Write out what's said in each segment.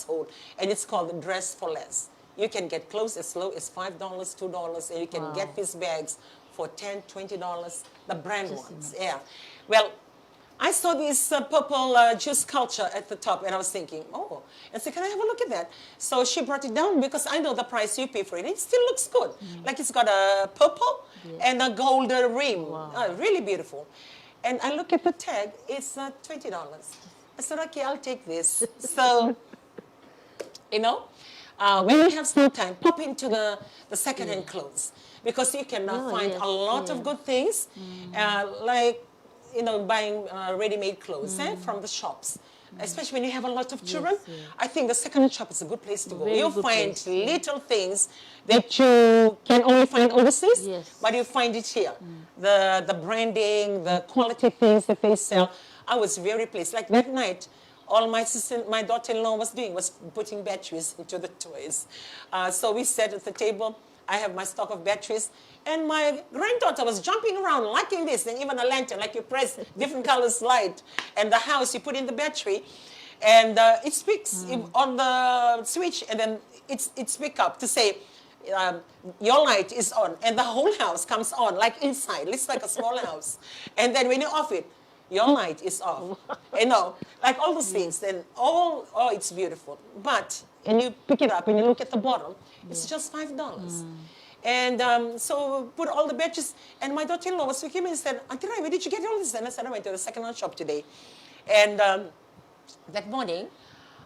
household, and it's called Dress for Less. You can get clothes as low as $5, $2, and you can get these bags for $10, $20, the brand ones. Yeah. Well, I saw this purple juice culture at the top, and I was thinking, oh, and said, can I have a look at that? So she brought it down because I know the price you pay for it. It still looks good. Like it's got a purple and a gold rim. Really beautiful. And I look at the tag, it's $20. I said, okay, I'll take this. So, you know, when you have some time, pop into the second-hand clothes because you can find a lot of good things, like, you know, buying ready-made clothes from the shops. Especially when you have a lot of children, I think the second-hand shop is a good place to go. You'll find little things that you can only find overseas, but you find it here. The branding, the quality things that they sell. I was very pleased. Like that night, all my daughter-in-law was doing was putting batteries into the toys. So we sat at the table. I have my stock of batteries. And my granddaughter was jumping around, liking this, and even a lantern, like you press different colors light. And the house, you put in the battery, and it speaks on the switch, and then it speaks up to say, your light is on. And the whole house comes on, like inside. It's like a small house. And then when you off it, your light is off. You know, like all those things. And it's beautiful. But, and you pick it up and you look at the bottle, it's just $5. And so put all the batches. And my daughter-in-law was with him and said, Auntie Rai, where did you get all this? And I said, I went to the second-hand shop today. And that morning,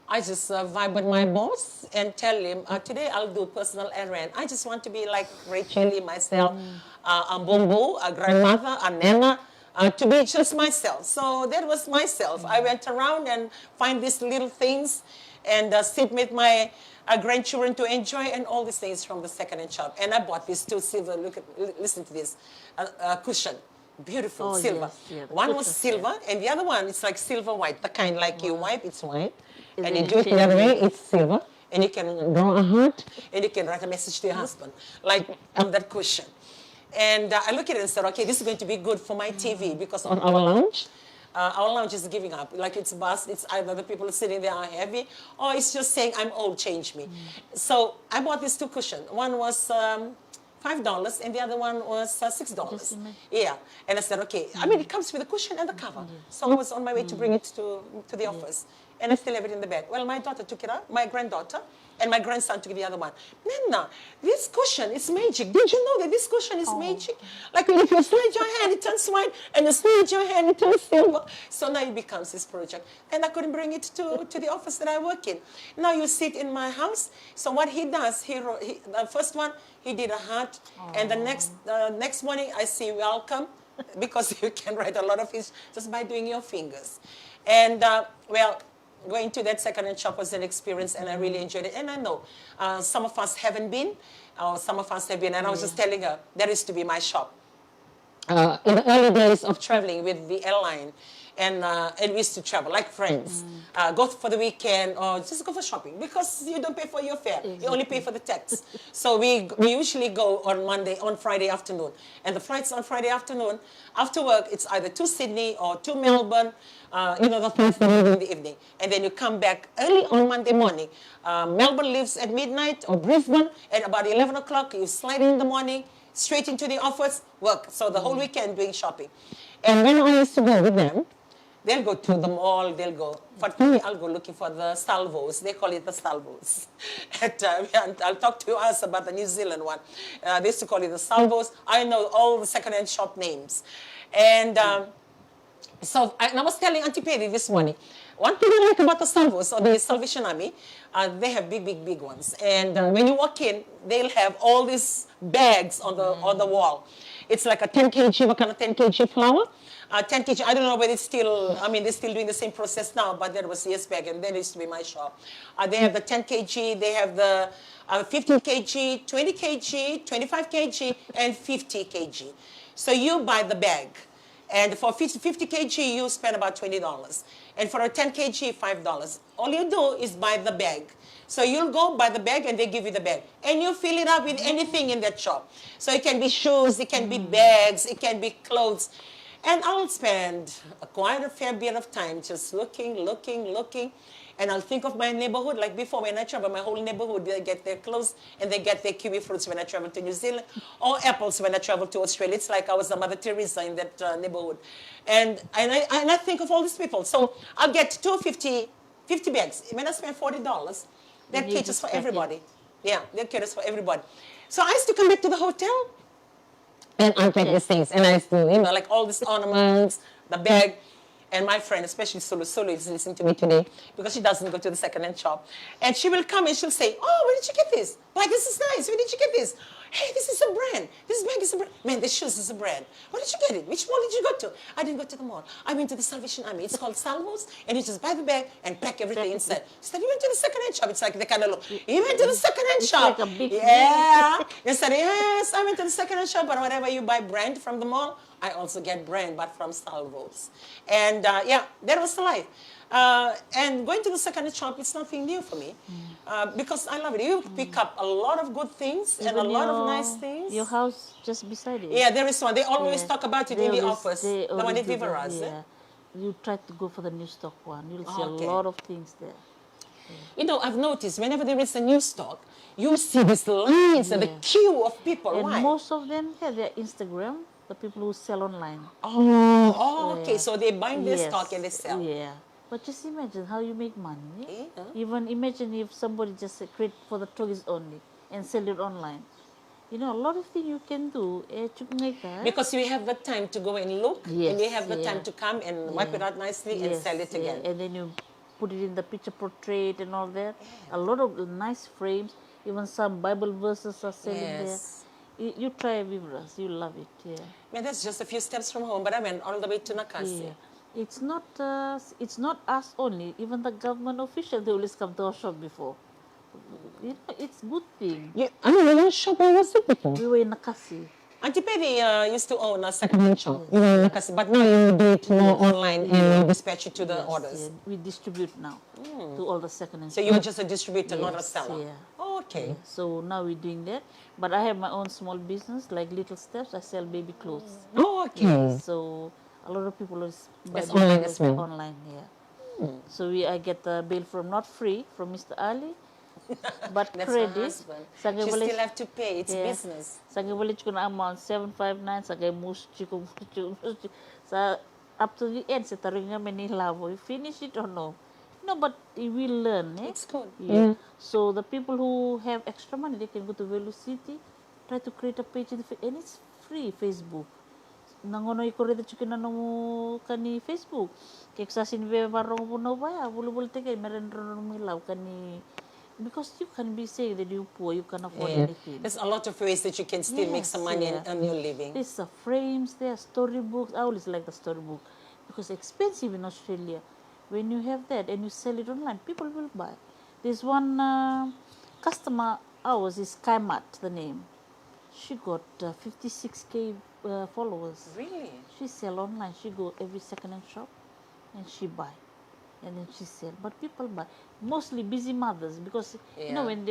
I just vibe with my boss and tell him, today I'll do personal errand. I just want to be like Rachel, myself, a Bumbu, a grandmother, a Nana, to be just myself. So that was myself. I went around and find these little things and sit with my grandchildren to enjoy and all these things from the second-hand shop. And I bought these two silver, listen to this, cushion. Beautiful, silver. One was silver, and the other one is like silver white, the kind like you wipe, it's white. And you do it the other way, it's silver. And you can draw a heart, and you can write a message to your husband, like on that cushion. And I look at it and said, okay, this is going to be good for my TV, because on our lounge is giving up. Like it's bust, it's either the people sitting there are heavy, or it's just saying, I'm old, change me. So I bought these two cushions. One was $5, and the other one was $6. Yeah, and I said, okay. I mean, it comes with a cushion and the cover. So I was on my way to bring it to the office, and I still have it in the bed. Well, my daughter took it up, my granddaughter, and my grandson took the other one. Nana, this cushion is magic. Did you know that this cushion is magic? Like if you slide your hand, it turns white, and you slide your hand, it turns silver. So now it becomes this project. And I couldn't bring it to the office that I work in. Now you sit in my house. So what he does, the first one, he did a heart. And the next morning, I see welcome, because you can write a lot of it just by doing your fingers. And, well, going to that second-hand shop was an experience, and I really enjoyed it. And I know some of us haven't been, or some of us have been, and I was just telling her, that is to be my shop. In the early days of traveling with the airline, and we used to travel like friends, go for the weekend or just go for shopping, because you don't pay for your fare, you only pay for the tax. So we usually go on Friday afternoon, and the flights on Friday afternoon, after work, it's either to Sydney or to Melbourne, the flights that leave in the evening, and then you come back early on Monday morning. Melbourne leaves at midnight, or Brisbane, at about 11 o'clock, you slide in the morning, straight into the office, work. So the whole weekend doing shopping. And when I used to go with them, they'll go to the mall, they'll go. For me, I'll go looking for the salvos. They call it the salvos. And I'll talk to us about the New Zealand one. They used to call it the salvos. I know all the second-hand shop names. And so I was telling Auntie Perry this morning, one thing I like about the salvos, or the Salvation Army, they have big ones. And when you walk in, they'll have all these bags on the wall. It's like a 10 kg, what kind of 10 kg flour? 10 kg, I don't know whether it's still, I mean, they're still doing the same process now, but that was years back, and that used to be my shop. They have the 10 kg, they have the 15 kg, 20 kg, 25 kg, and 50 kg. So you buy the bag. And for 50 kg, you spend about $20. And for a 10 kg, $5. All you do is buy the bag. So you'll go buy the bag, and they give you the bag. And you fill it up with anything in that shop. So it can be shoes, it can be bags, it can be clothes. And I'll spend quite a fair bit of time just looking. And I'll think of my neighborhood, like before when I travel, my whole neighborhood, they get their clothes and they get their kiwi fruits when I travel to New Zealand, or apples when I travel to Australia. It's like I was a Mother Teresa in that neighborhood. And I think of all these people. So I'll get 50 bags. When I spend $40, that caters for everybody. Yeah, that caters for everybody. So I used to come back to the hotel and unpack these things. And I used to, like all these ornaments, the bag. And my friend, especially Sulu is listening to me today because she doesn't go to the second-hand shop. And she will come and she'll say, oh, where did you get this? Like, this is nice. Where did you get this? Hey, this is a brand. This bag is a brand. Man, this shoes is a brand. Where did you get it? Which mall did you go to? I didn't go to the mall. I went to the Salvation Army. It's called Salvos. And you just buy the bag and pack everything inside. She said, you went to the second-hand shop. It's like the kind of look. You went to the second-hand shop. Like a big yeah. They said, yes, I went to the second-hand shop. But whatever you buy brand from the mall, I also get brand, but from Salvos. And yeah, that was the life. And going to the second shop, it's nothing new for me because I love it. You pick up a lot of good things and a lot of nice things. Your house just beside it. Yeah, there is one. They always talk about it in the office. The one in Viveras. Yeah. You try to go for the new stock one. You'll see a lot of things there. You know, I've noticed whenever there is a new stock, you see these lines and the queue of people. And why? most of them have their Instagram, the people who sell online. Oh, okay. So they buy their stock and they sell. Yeah. But just imagine how you make money. Yeah. Even imagine if somebody just create for the tourists only and sell it online. You know, a lot of things you can do to make that. Because you have the time to go and look, and you have the time to come and wipe it out nicely and sell it again. And then you put it in the picture portrait and all that. A lot of nice frames, even some Bible verses are selling there. You try Viveras, you love it, Man, that's just a few steps from home, but I went all the way to Nakasi. Yeah. It's not us only, even the government officials, they always come to our shop before. You know, it's good thing. I mean, your shop, where was it before? We were in Nakasi. Auntie Perry used to own a second-hand shop, but now you do it more online and dispatch it to the orders. Yeah. We distribute now to all the second-hand So you're just a distributor, not a seller? Yeah. Oh, okay. So now we're doing that. But I have my own small business, like Little Steps. I sell baby clothes. Oh, okay. So a lot of people buy That's online as well? Online, So I get the bill from, not free, from Mr. Ali, but That's credit. her husband. You still have to pay. It's business. Sa balik ko na amount 759 sa kay musti sa up to the end sa taring nga Manilavo. You finish it or no? No, but you will learn. It's good. Yeah. So the people who have extra money, they can go to Velocity, try to create a page in and it's free Facebook. Nangonoy ko rin chicken na mo kani Facebook. Kaya sa sinve barong po na ba? Bulu-bulu tigay meron ron milaw kani. Because you can be saying that you're poor, you can afford anything. There's a lot of ways that you can still make some money and your living. There's frames, there are storybooks. I always like the storybook because it's expensive in Australia. When you have that and you sell it online, people will buy. There's one customer ours is Kaimat, the name. She got 56K followers. Really? She sell online. She go every second-hand shop and she buy. And then she sell. But people buy. Mostly busy mothers because, you know, when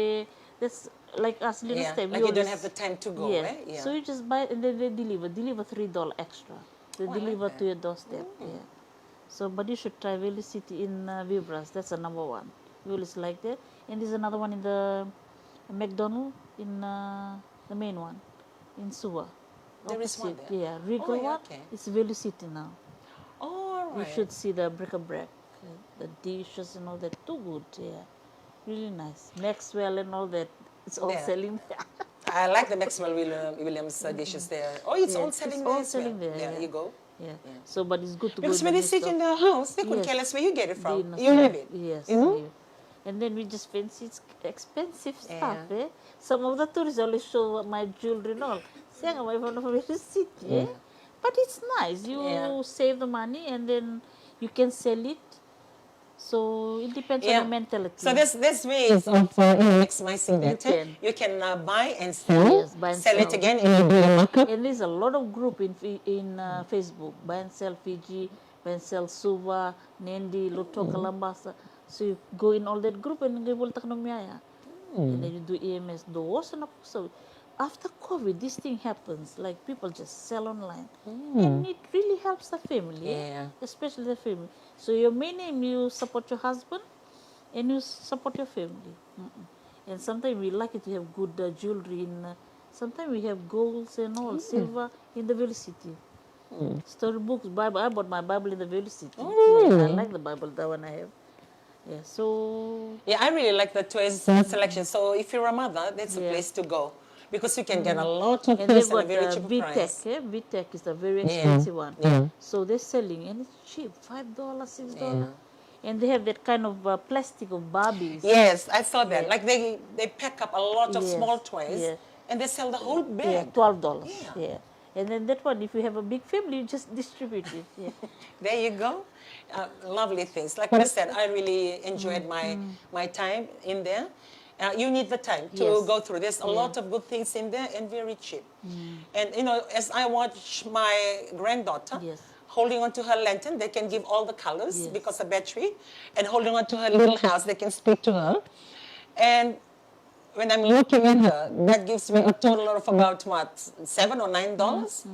that's like us little step. Like you don't have the time to go, eh? Yeah. So you just buy and then they deliver $3 extra. They deliver to your doorstep. So, but you should try Velocity in Viveras. That's the number one. You always like that. And there's another one in the McDonald in the main one in Suva. There is one there? Yeah, Regal one. It's Velocity now. Oh, right. You should see the bric-a-brac, the dishes and all that. Too good, really nice. Maxwell and all that. It's all selling there. I like the Maxwell Williams dishes there. Oh, it's all selling there as well. There you go. Yeah. So, but it's good to because go. Because when they sit in the house, they could care less where you get it from. You have it. Yes. And then we just fancy expensive stuff. Some of the tourists always show my jewelry and all. Saying away from the city. But it's nice. You save the money and then you can sell it. So it depends on your mentality. So there's ways of maximizing that. You can buy and sell, sell it again, and you do your markup. And there's a lot of group in Facebook. Buy and sell Fiji, buy and sell Suva, Nandi, Loto, Kalambasa. So you go in all that group and you will take no miaya. And then you do EMS. So after COVID, this thing happens. Like people just sell online, and it really helps the family, especially the family. So your main aim, you support your husband, and you support your family. And sometimes we lucky to have good jewelry in. Sometimes we have golds and all silver in the Valley City. Storybooks, Bible. I bought my Bible in the Valley City. Yeah, I like the Bible, that one I have. Yeah, so Yeah, I really like the toys selection. So if you're a mother, that's a Yeah. place to go because you can get a lot of and they've toys at a got very cheap VTech. price. Yeah, VTech is a very expensive one. Yeah. So they're selling and it's cheap, $5, $6. And they have that kind of plastic of Barbies. Yes, I saw that. Yeah. Like they pack up a lot of Yes, small toys yeah. and they sell the whole Yeah, bag. $12. Yeah. Yeah. And then that one, if you have a big family, you just distribute it. Yeah. There you go. Lovely things. Like I said, I really enjoyed my time in there. You need the time to Yes. go through. There's a lot of good things in there and very cheap. And, you know, as I watch my granddaughter Yes. holding on to her lantern, they can give all the colors Yes. because of battery. And holding on to her little house, they can speak to her. And when I'm looking at her, that gives me a total of about, what, $7 or $9?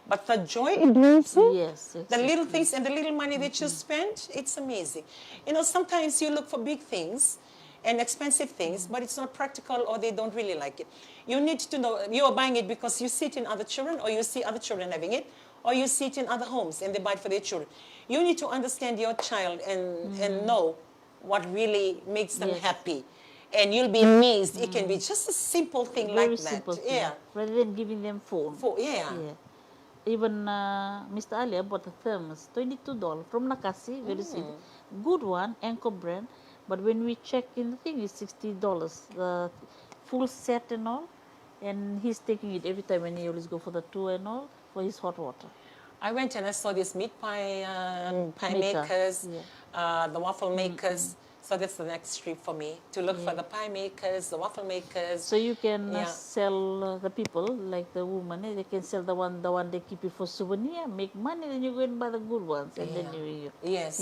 But the joy it brings you, Yes, the exactly. little things and the little money that you spend, it's amazing. You know, sometimes you look for big things and expensive things, but it's not practical or they don't really like it. You need to know, you are buying it because you see it in other children or you see other children having it, or you see it in other homes and they buy it for their children. You need to understand your child and know what really makes them Yes. happy. And you'll be amazed. It can be just a simple thing Very like that. simple thing. Yeah. Rather than giving them phone. Yeah. Yeah. Even Mr. Ali, I bought a thermos, $22 from Nakasi, very simple. Good one, Anchor brand. But when we check in the thing, it's $60. The full set and all. And he's taking it every time when he always go for the tour and all for his hot water. I went and I saw these meat pie pie Maker, makers, yeah. the waffle makers. So that's the next trip for me, to look for the pie makers, the waffle makers. So you can Yeah. sell the people, like the woman, they can sell the one they keep it for souvenir, make money, then you go and buy the good ones, and then you Yes.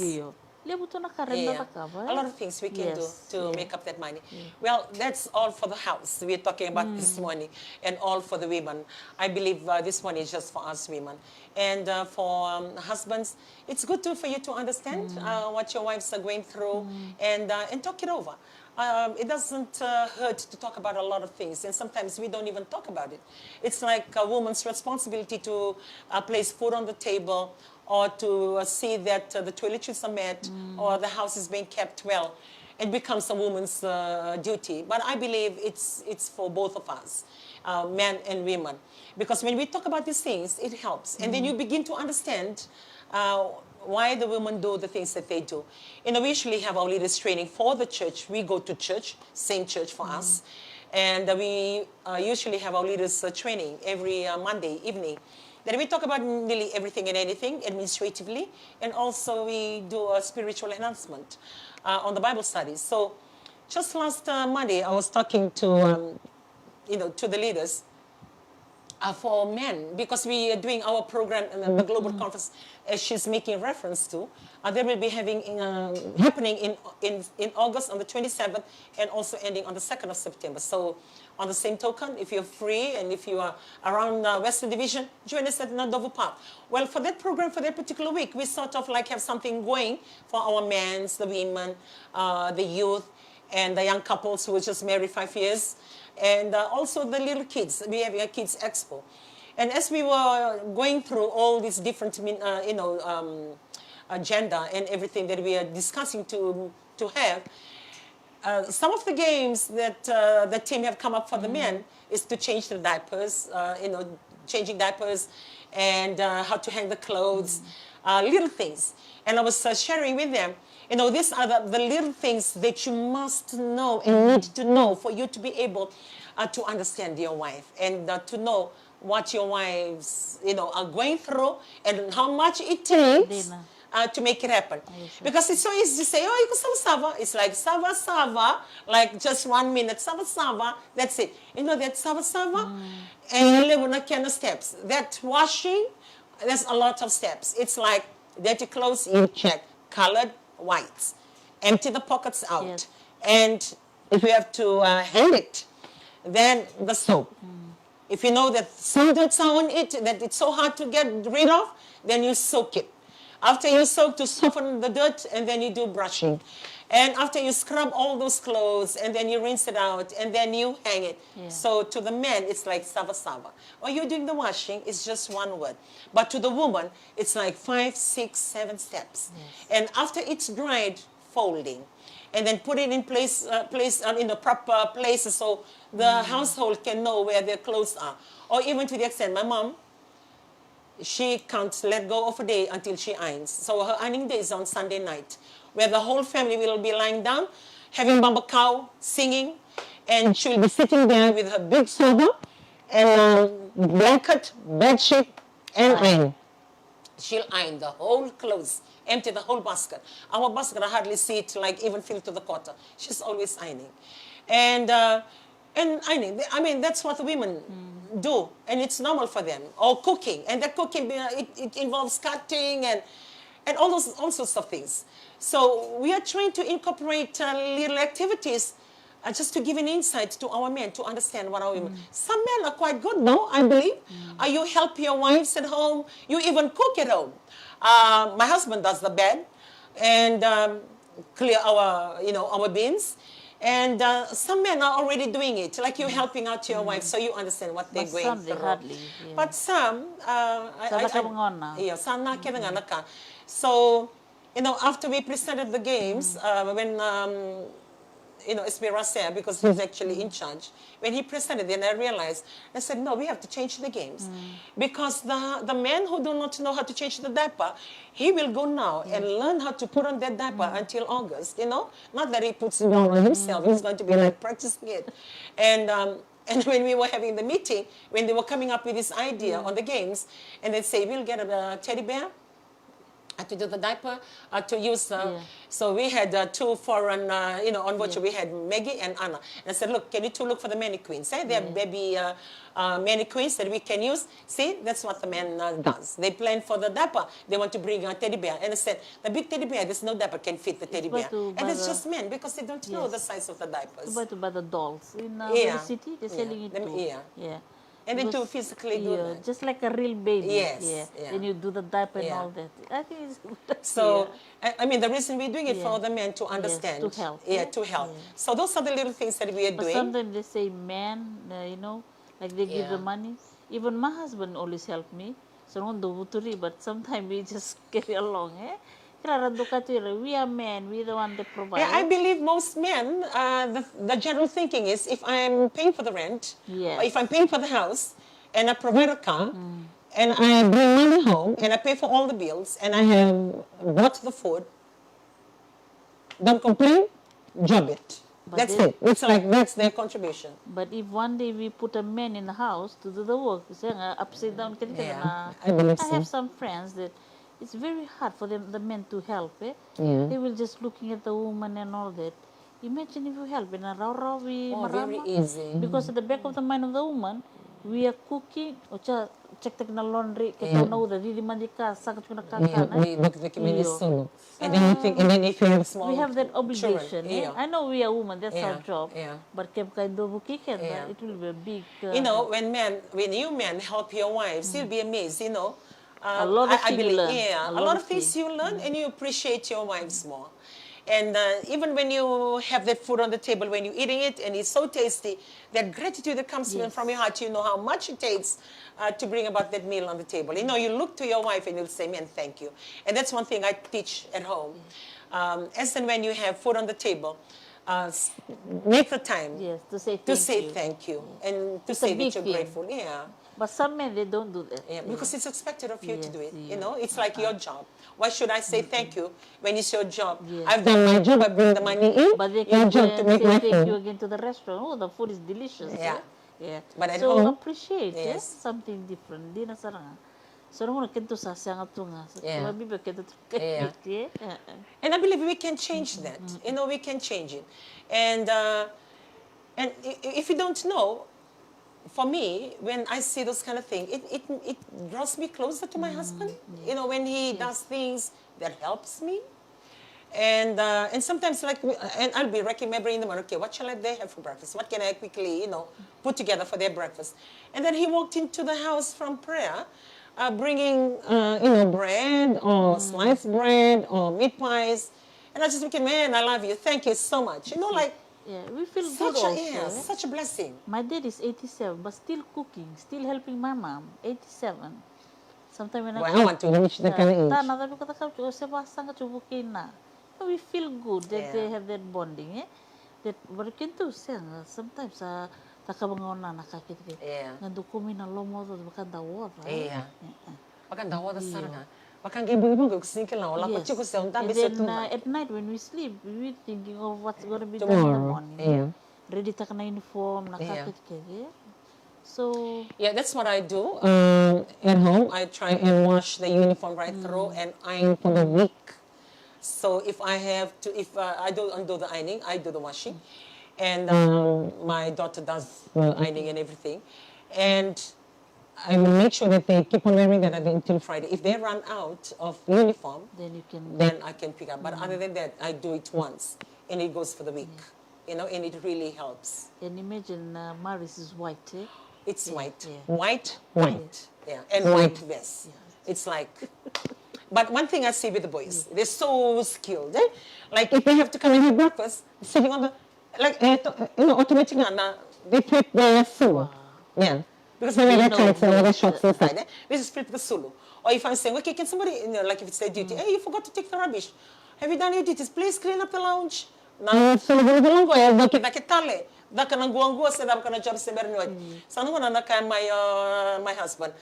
Lebu to nakarenda Yeah. ta ka, A lot of things we can Yes, do to yeah. make up that money. Well, that's all for the house we're talking about this morning, and all for the women. I believe this one is just for us women. And for husbands, it's good too for you to understand what your wives are going through and talk it over. It doesn't hurt to talk about a lot of things, and sometimes we don't even talk about it. It's like a woman's responsibility to place food on the table, or to see that the toiletries are met, or the house is being kept well. It becomes a woman's duty. But I believe it's for both of us, men and women. Because when we talk about these things, it helps. And then you begin to understand why the women do the things that they do. You know, we usually have our leaders training for the church. We go to church, same church for us. And we usually have our leaders training every Monday evening. Then we talk about nearly everything and anything administratively, and also we do a spiritual enhancement on the Bible studies. So just last Monday, I was talking to, to the leaders for men, because we are doing our program in the global conference, as she's making reference to. They will be having happening in August on the 27th and also ending on the 2nd of September. So on the same token, if you're free and if you are around Western Division, join us at Nadovu Park. Well, for that program, for that particular week, we sort of like have something going for our men, the women, the youth, and the young couples who were just married 5 years, and also the little kids. We have a kids expo. And as we were going through all these different, agenda and everything that we are discussing to have, some of the games that the team have come up for the men is to change the diapers, changing diapers, and how to hang the clothes, little things. And I was sharing with them, these are the little things that you must know and need to know for you to be able to understand your wife, and to know what your wives, are going through and how much it takes to make it happen. Because it's so easy to say, oh, you can sava. It's like sava, like just 1 minute, sava, that's it. That sava, and you live on a kind of steps. That washing, there's a lot of steps. It's like dirty clothes, you check, colored, whites, empty the pockets out. Yes. And if you have to hang it, then the soap. If you know that some dirts are on it, that it's so hard to get rid of, then you soak it. After you soak, to soften the dirt, and then you do brushing. And after you scrub all those clothes and then you rinse it out and then you hang it. Yeah. So to the men, it's like sava sava. Or you're doing the washing, it's just one word. But to the woman, it's like 5, 6, 7 steps. Yes. And after it's dried, folding. And then put it in in the proper places so the household can know where their clothes are. Or even to the extent, my mom, she can't let go of a day until she irons. So her ironing day is on Sunday night, where the whole family will be lying down, having bamba cow, singing, and she'll be sitting there with her big silver and blanket, bed sheet, and iron. She'll iron the whole clothes, empty the whole basket. Our basket, I hardly see it like even fill to the quarter. She's always ironing. And ironing, I mean, that's what women do, and it's normal for them. Or cooking, and that cooking, it involves cutting and all sorts of things. So we are trying to incorporate little activities just to give an insight to our men to understand what our women. Some men are quite good, no, I believe. You help your wives at home. You even cook at home. My husband does the bed and clear our bins. And some men are already doing it, like you helping out your wife, so you understand what they're But going some, they through. hardly, yeah. But some, so, after we presented the games, when Espira said, because he's actually in charge, when he presented, then I realized, I said, no, we have to change the games. Because the men who do not know how to change the diaper, he will go now and learn how to put on that diaper until August, Not that he puts it on himself, he's going to be like practicing it. And when we were having the meeting, when they were coming up with this idea on the games, and they say, we'll get a teddy bear, to do the diaper, to use. So we had 2 foreign, on voucher. We had Maggie and Anna. And I said, look, can you 2 look for the mannequins? Eh? They're baby mannequins that we can use. See, that's what the man does. They plan for the diaper. They want to bring a teddy bear. And I said, the big teddy bear, there's no diaper can fit the teddy bear. And it's just men because they don't know the size of the diapers. To buy the dolls. In the city, they're selling it too. Yeah. And then to physically do that. Just like a real baby. Yes. Yeah. Then you do the diaper and all that. I think it's good. So, I mean, the reason we're doing it for the men to understand. Yes, to help. Yeah, to help. So those are the little things that we are But doing. sometimes they say man, like they give the money. Even my husband always help me. So I don't do but sometimes we just carry along. We are men, we the one that provide. Yeah, I believe most men, the general thinking is if I'm paying for the rent, or if I'm paying for the house, and I provide a car, and I bring money home, and I pay for all the bills, and I have bought the food, don't complain, job it. But That's it. It's like that's their contribution. But if one day we put a man in the house to do the work, upside down, I believe I so. have some friends that it's very hard for them, the men to help. They will just looking at the woman and all that. Imagine if you help in a very easy. Because at the back of the mind of the woman, we are cooking, check the laundry, know the really mandika, And then you think, and then if you have small we have that obligation. children, I know we are women, that's our job. But it will be a big. When you men help your wives, you'll be amazed. A lot of things you learn. A lot of things you learn, and you appreciate your wives more. And even when you have that food on the table, when you're eating it and it's so tasty, that gratitude that comes from your heart, you know how much it takes to bring about that meal on the table. You look to your wife and you'll say, man, thank you. And that's one thing I teach at home. As and when you have food on the table, make the time to say thank you and to say that you're grateful. Yeah. But some men, they don't do that. Yeah, because it's expected of you to do it. It's like your job. Why should I say thank you when it's your job? I've done my job, I bring the money in. But they your can job to make say my thank food. you again to the restaurant. Oh, the food is delicious. Yeah. But at so home, appreciate something different. Di na sarang. So naman kento sa siyang tunga. So mabiba kento And I believe we can change that. We can change it. And if you don't know, for me, when I see those kind of things, it draws me closer to my husband. When he does things that helps me. And sometimes, and I'll be remembering in the morning, okay, what shall they have for breakfast? What can I quickly, put together for their breakfast? And then he walked into the house from prayer, bringing, bread or sliced bread or meat pies. And I just look at, man, I love you. Thank you so much. You know, like, Yeah, we feel good such a, also. yeah, such a blessing. My dad is 87, but still cooking, still helping my mom. 87. Sometimes when Boy, I want to reach that kind of age. Tana, sabi ko takap ko sa basang chubukin na. So we feel good that they Yeah. have that bonding. That barikin tu siya. Sometimes takabang na nakakit ko. Yeah. Nandukumi na lomo to baka dawat. Yeah. Baka dawa da sarga. Baka ibu-ibu ko singkil na wala ko chiko sa unta And bisa then tuma. at night when we sleep, we thinking of what's gonna be done in the Tomorrow. morning. Yeah. Ready taka na uniform, nakakit ka. So Yeah, that's what I do. At home, I try and wash the uniform right through and iron for the week. So if I have to, if I don't do the ironing, I do the washing. And my daughter does the ironing and everything. And I will make sure that they keep on wearing that until Friday. If they run out of uniform, then you can. then I can pick up. But other than that, I do it once, and it goes for the week. You know, and it really helps. And imagine Maris is white, eh? It's white. yeah. White, white. Yeah, and white vest. It's like, but one thing I see with the boys, they're so skilled. Eh? Like if they have to come and have breakfast, sitting on the, like, you know, automatically, they flip the Sulu. Yeah. Because when we're trying to the shops inside, eh? We just flip the Sulu. Or if I'm saying, okay, can somebody, you know, like if it's their duty, hey, you forgot to take the rubbish. Have you done your duties? Please clean up the lounge. Na Sulu lang ko, eh, bakit nakitali? Daka nang guang-guwa sa dam ka na job sa Bernoy. Sana ko na naka my husband.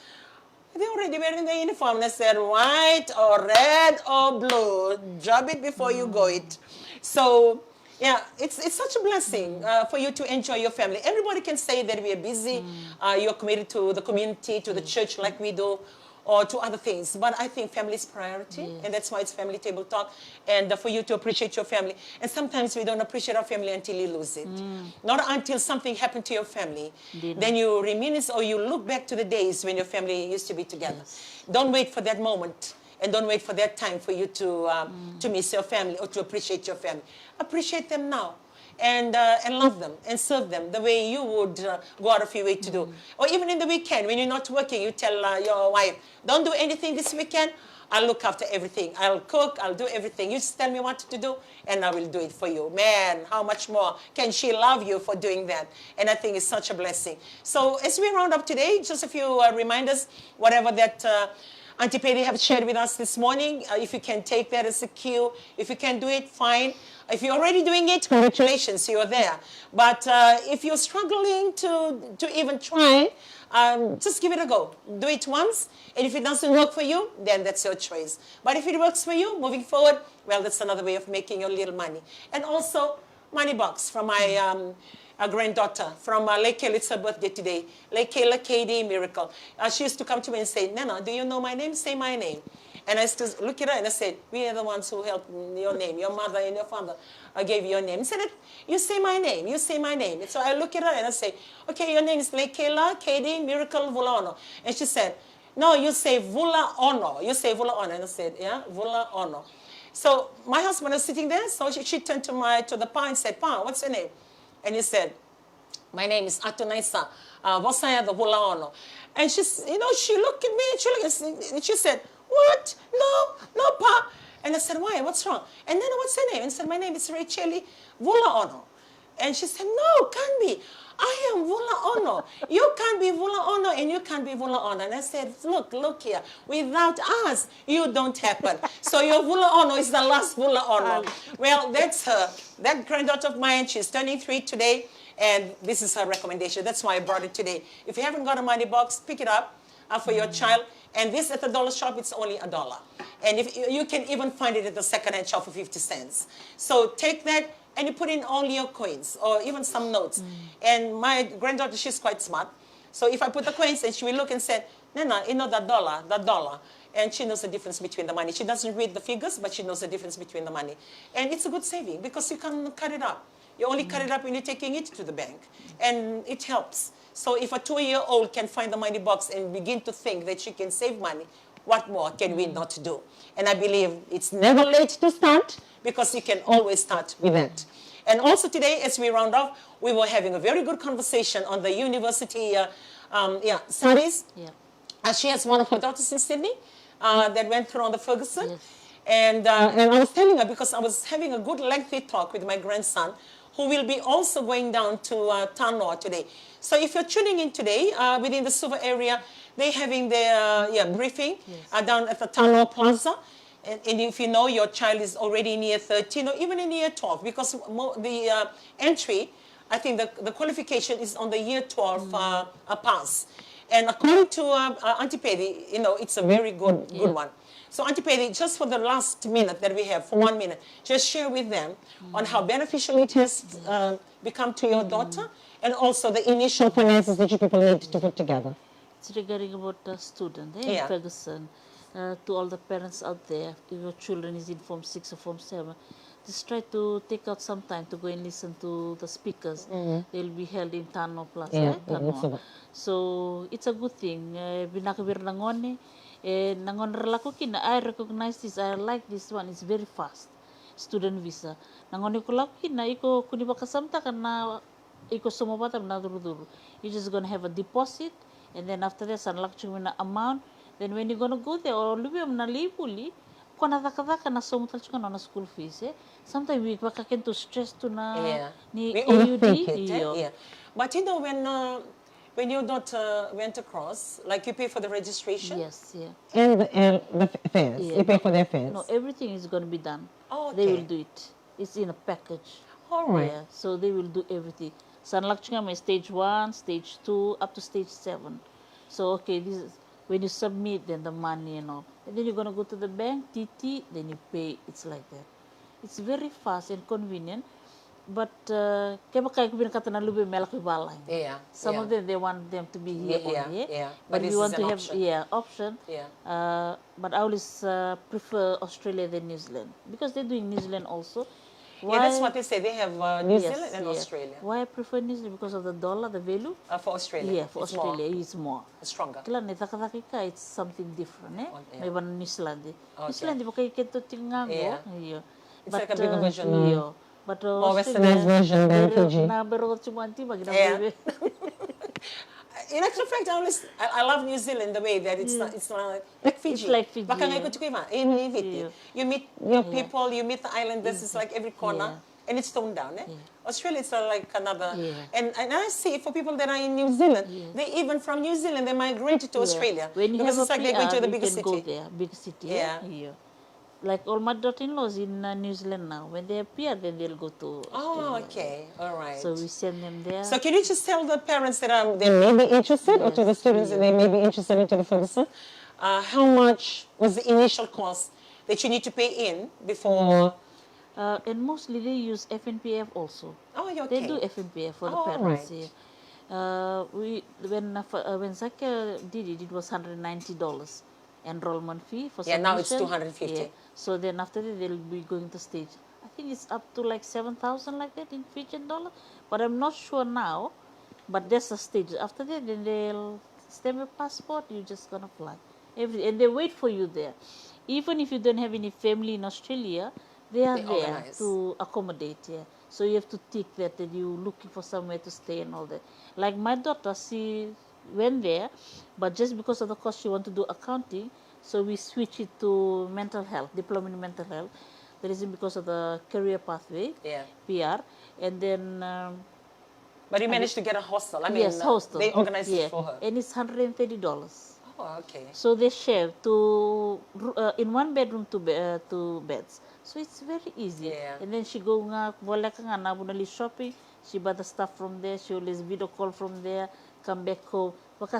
They already wearing the uniform. And I said, white or red or blue. Job it before you go it. So, yeah, it's such a blessing for you to enjoy your family. Everybody can say that we are busy. You're committed to the community, to the church like we do, or to other things. But I think family is priority, and that's why it's Family Table Talk. And for you to appreciate your family. And sometimes we don't appreciate our family until you lose it. Not until something happened to your family. Then you reminisce or you look back to the days when your family used to be together. Don't wait for that moment. And don't wait for that time for you to miss your family or to appreciate your family. Appreciate them now. And love them and serve them the way you would go out of your way to do. Or even in the weekend, when you're not working, you tell your wife, don't do anything this weekend. I'll look after everything. I'll cook, I'll do everything. You just tell me what to do, and I will do it for you. Man, how much more can she love you for doing that? And I think it's such a blessing. So as we round up today, just a few reminders, whatever that Auntie Patty have shared with us this morning. If you can take that as a cue, if you can do it, fine. If you're already doing it, congratulations, you're there. But if you're struggling to even try, just give it a go. Do it once, and if it doesn't work for you, then that's your choice. But if it works for you, moving forward, well, that's another way of making your little money. And also, money box from my granddaughter from Lake Kayla. It's her birthday today. Lake Kayla Katie Miracle. She used to come to me and say, Nana, do you know my name? Say my name. And I used to look at her and I said, we are the ones who helped your name. Your mother and your father gave you your name. He said, you say my name. You say my name. And so I look at her and I say, okay, your name is Lake Kayla Katie Miracle Vulano. And she said, no, you say Vula Ono. You say Vula Ono. And I said, yeah, Vula Ono. So my husband was sitting there. So she turned to the pa and said, Pa, what's your name? And he said, my name is Atunaisa. Vosaya the Vula Ono. And she looked at me and she said, what? No, Pa. And I said, why? What's wrong? And then what's her name? And said, my name is Racheli Vula Ono. And she said, no, can't be. I am Vula Ono. You can't be Vula Ono and you can't be Vula Ono. And I said, look here. Without us, you don't happen. So your Vula Ono is the last Vula Ono. Well, that's her. That granddaughter of mine, she's turning 3 today. And this is her recommendation. That's why I brought it today. If you haven't got a money box, pick it up for your child. And this at the dollar shop, it's only $1. And if you can even find it at the second-hand shop for 50 cents. So take that and you put in all your coins or even some notes. And my granddaughter, she's quite smart. So if I put the coins and she will look and say, Nana, you know that dollar. And she knows the difference between the money. She doesn't read the figures, but she knows the difference between the money. And it's a good saving because you can cut it up. You only cut it up when you're taking it to the bank. And it helps. So if a 2-year-old can find the money box and begin to think that she can save money, what more can we not do? And I believe it's never late to start because you can always start with that. And also today, as we round off, we were having a very good conversation on the university studies. Yeah. She has one of her daughters in Sydney that went through on the Ferguson. Yes. And I was telling her, because I was having a good lengthy talk with my grandson, who will be also going down to Tanloa today. So if you're tuning in today, within the Suva area, they're having their briefing down at the Tanloa Plaza. And if you know your child is already in year 13 or even in year 12, because the entry, I think the qualification is on the year 12 pass. And according to Auntie Pedi, you know, it's a very good one. So Auntie Pedi, just for the last minute that we have, for 1 minute, just share with them on how beneficial it has become to your daughter, and also the initial finances that you people need to put together. It's regarding about the student in Ferguson. To all the parents out there, if your children is in Form 6 or Form 7, just try to take out some time to go and listen to the speakers. They'll be held in Tanloa Plaza. Tanloa. So it's a good thing. Binakabir nangone, nangon relako kina, I recognize this, I like this one, it's very fast. Student visa. Nangon ko lako kina, iko kunibaka samta kana iko sumabata na duru. You're just gonna have a deposit, and then after that, sanlak chumina amount. Then when you're going to go there, or lubiam na libuli, kung nadaka na sumutal chika na school fees, sometimes we bakaken to stress to na ni AUD. But you know, when your daughter went across, like you pay for the registration? Yes, And the fares, you pay for their fares? No, everything is going to be done. Oh, okay. They will do it. It's in a package. All right. Yeah, so they will do everything. Sanlak chika may stage 1, stage 2, up to stage 7. So, okay, this is... When you submit, then the money and all. And then you're going to go to the bank, TT, then you pay. It's like that. It's very fast and convenient. But, some of them, they want them to be here only. But we want to have option. But I always prefer Australia than New Zealand. Because they're doing New Zealand also. That's what they say. They have New Zealand and Australia. Why I prefer New Zealand? Because of the dollar, the value. For Australia? Yeah, for Australia, it's more. Stronger. It's something different. May one New Zealand. New Zealand, baka ikento tingango. It's like a bigger version. But more westernized version than Fiji. In actual fact, I love New Zealand the way that it's like Fiji. It's like Fiji. You meet your people, you meet the islanders, it's like every corner, and it's toned down. Australia is like another. And I see for people that are in New Zealand, they even from New Zealand, they migrate to Australia. When you because have it's like they're going to the bigger city. Go there, big city. Like all my daughter-in-laws in New Zealand now. When they appear, then they'll go to Australia. Oh, okay. All right. So we send them there. So can you just tell the parents that they may be interested, or to the students that they may be interested into the Ferguson, how much was the initial cost that you need to pay in before? And mostly they use FNPF also. Oh, okay. They do FNPF for the parents. When Zakia did it, it was $190 enrollment fee for submission. Now it's $250. So then after that they'll be going to stage. I think it's up to like 7,000 like that in Fijian dollar, but I'm not sure now. But that's the stage. After that, then they'll stamp your passport. You're just gonna fly. And they wait for you there. Even if you don't have any family in Australia, they are there organize to accommodate. So you have to tick that you're looking for somewhere to stay and all that. Like my daughter, she went there, but just because of the cost, she wanted to do accounting, so we switched it to mental health, diploma in mental health. The reason because of the career pathway, PR, and then. But you managed to get a hostel. I mean, yes, hostel. They organized it for her. And it's $130. Oh, okay. So they share in one bedroom two beds. So it's very easy. And then she go shopping. She buy the stuff from there. She always video call from there. Come back home. And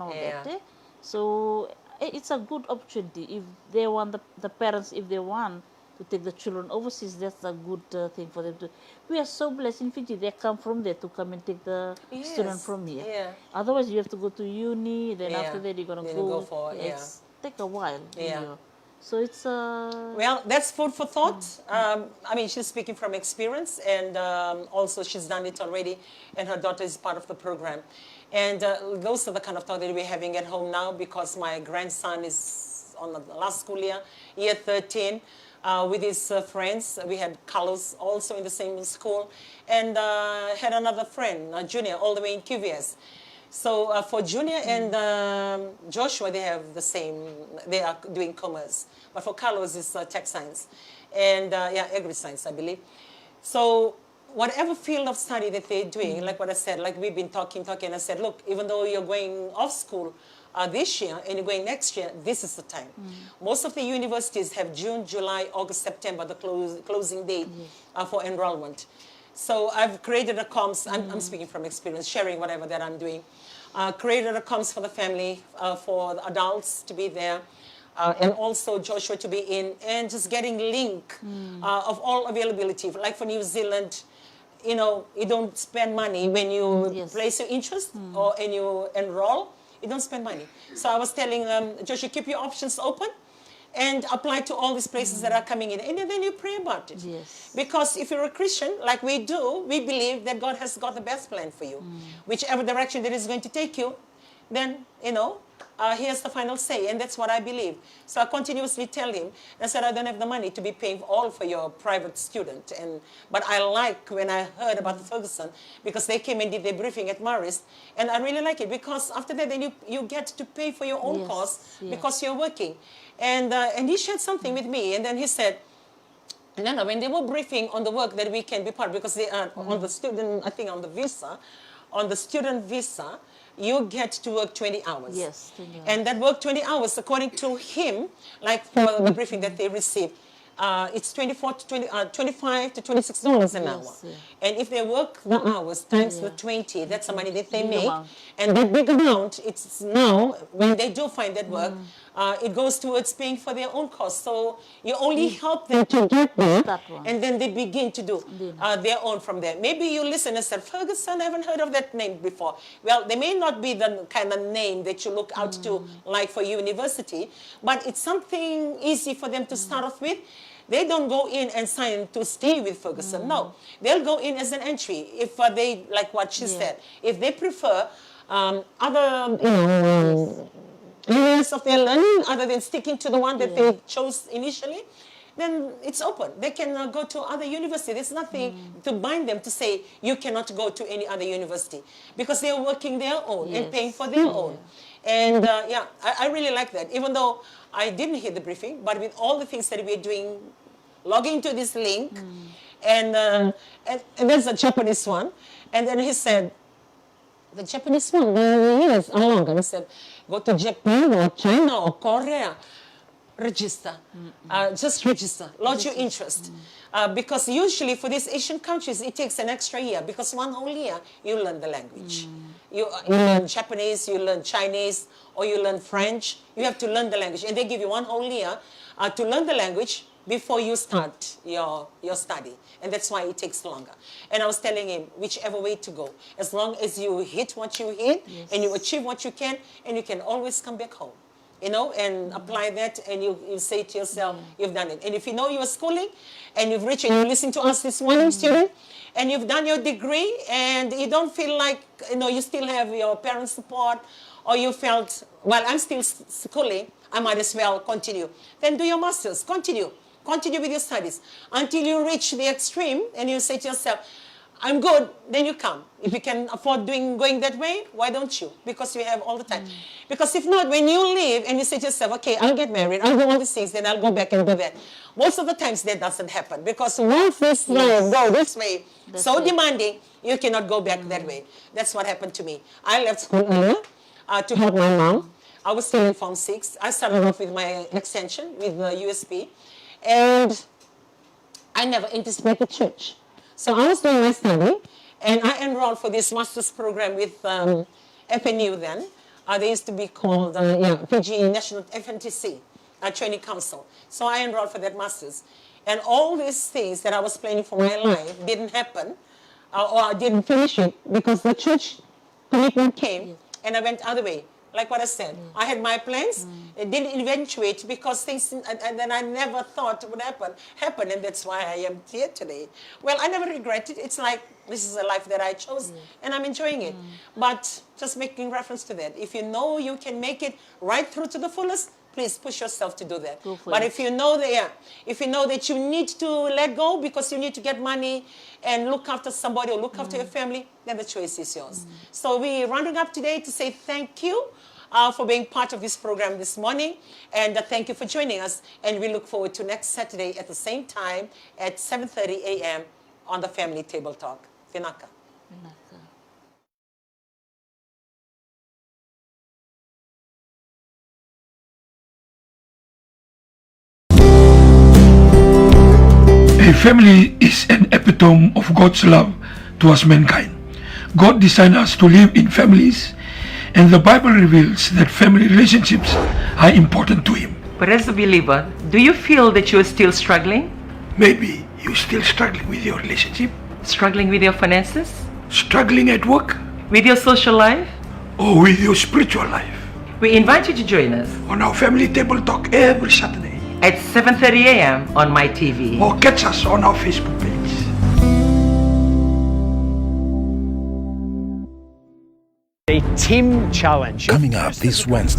all that. So it's a good opportunity if they want the parents, if they want to take the children overseas, that's a good thing for them to. We are so blessed in Fiji. They come from there to come and take the student from here. Otherwise, you have to go to uni. Then after that, you're gonna go for it's take a while. So it's well, that's food for thought. I mean, she's speaking from experience, and also she's done it already, and her daughter is part of the program. And those are the kind of thought that we're having at home now, because my grandson is on the last school year 13. With his friends. We had Carlos also in the same school, and had another friend, a junior, all the way in QVS. So for Junior and Joshua, they have the same, they are doing commerce. But for Carlos, it's tech science. And yeah, agri-science, I believe. So whatever field of study that they're doing, like what I said, like we've been talking, I said, look, even though you're going off school this year and you're going next year, this is the time. Most of the universities have June, July, August, September, the closing date for enrollment. So I've created a comms, I'm speaking from experience, sharing whatever that I'm doing. Created a comms for the family, for the adults to be there, and also Joshua to be in, and just getting link of all availability. Like for New Zealand, you know, you don't spend money when you place your interest and you enroll, you don't spend money. So I was telling Joshua, keep your options open and apply to all these places that are coming in. And then you pray about it. Yes. Because if you're a Christian, like we do, we believe that God has got the best plan for you. Whichever direction that is going to take you, then, you know, he has the final say, and that's what I believe. So I continuously tell him, I said, I don't have the money to be paying all for your private student. But I like when I heard about Ferguson, because they came and did their briefing at Marist, and I really like it, because after that, then you get to pay for your own costs because you're working. And he shared something with me, and then he said, no, when they were briefing on the work that we can be part, because they are on the student, I think on the student visa, you get to work 20 hours. Yes, 20 hours. And that work 20 hours, according to him, like for the briefing that they received, it's 25 to $26 an hour. Yeah. And if they work the hours times the 20, that's the money that they Big make. amount. And that big amount, it's now, when they do find that work, it goes towards paying for their own costs. So you only help them to get there, and then they begin to do their own from there. Maybe you listen and say, Ferguson, I haven't heard of that name before. Well, they may not be the kind of name that you look out to, like for university, but it's something easy for them to start off with. They don't go in and sign to stay with Ferguson. No, they'll go in as an entry if they, like what she said, if they prefer other areas of their learning other than sticking to the one that they chose initially, then it's open. They can go to other university. There's nothing to bind them to say you cannot go to any other university, because they're working their own and paying for their own. And yeah, I really like that. Even though I didn't hear the briefing, but with all the things that we're doing, logging into this link, and there's a Japanese one, and then he said, the Japanese one, yes, how long? And I said, go to Japan or China or Korea, register. Just register, lodge your interest. Because usually for these Asian countries, it takes an extra year, because one whole year you learn the language. You learn Japanese, you learn Chinese, or you learn French. You have to learn the language, and they give you one whole year to learn the language before you start your study. And that's why it takes longer. And I was telling him, whichever way to go, as long as you hit what you hit, and you achieve what you can always come back home. You know, and apply that, and you say to yourself, you've done it. And if you know you're schooling, and you've reached, and you listen to us this morning, student, and you've done your degree, and you don't feel like, you know, you still have your parents' support, or you felt, well, I'm still schooling, I might as well continue. Then do your master's, continue with your studies, until you reach the extreme, and you say to yourself, I'm good, then you come. If you can afford going that way, why don't you? Because you have all the time. Because if not, when you leave and you say to yourself, okay, I'll get married, I'll do all these things, then I'll go back and do that. Most of the times that doesn't happen, because once this life go this way, so demanding, you cannot go back that way. That's what happened to me. I left school earlier to help my mom. I was still in Form 6. I started off with my extension, with the USP, and I never anticipated church. So I was doing my study, and I enrolled for this master's program with FNU then. They used to be called PG National FNTC, Training Council. So I enrolled for that master's. And all these things that I was planning for my life didn't happen, or I didn't finish it, because the church commitment came, and I went other way. Like what I said, I had my plans, it didn't eventuate, because things, and then I never thought would happen, and that's why I am here today. Well, I never regret it. It's like, this is a life that I chose, and I'm enjoying it. But just making reference to that, if you know you can make it right through to the fullest, please push yourself to do that. Go for But it. if you know that you need to let go because you need to get money and look after somebody or look after your family, then the choice is yours. So we're rounding up today to say thank you for being part of this program this morning, and thank you for joining us. And we look forward to next Saturday at the same time at 7:30 a.m. on the Family Table Talk. Vinaka. A family is an epitome of God's love towards mankind. God designed us to live in families, and the Bible reveals that family relationships are important to Him. But as a believer, do you feel that you are still struggling? Maybe you're still struggling with your relationship, Struggling with your finances? struggling at work, With your social life? or with your spiritual life. We invite you to join us On our Family Table Talk every Saturday, at 7:30 a.m. on my TV. or catch us on our Facebook page. A Tim Challenge. Coming up this Wednesday.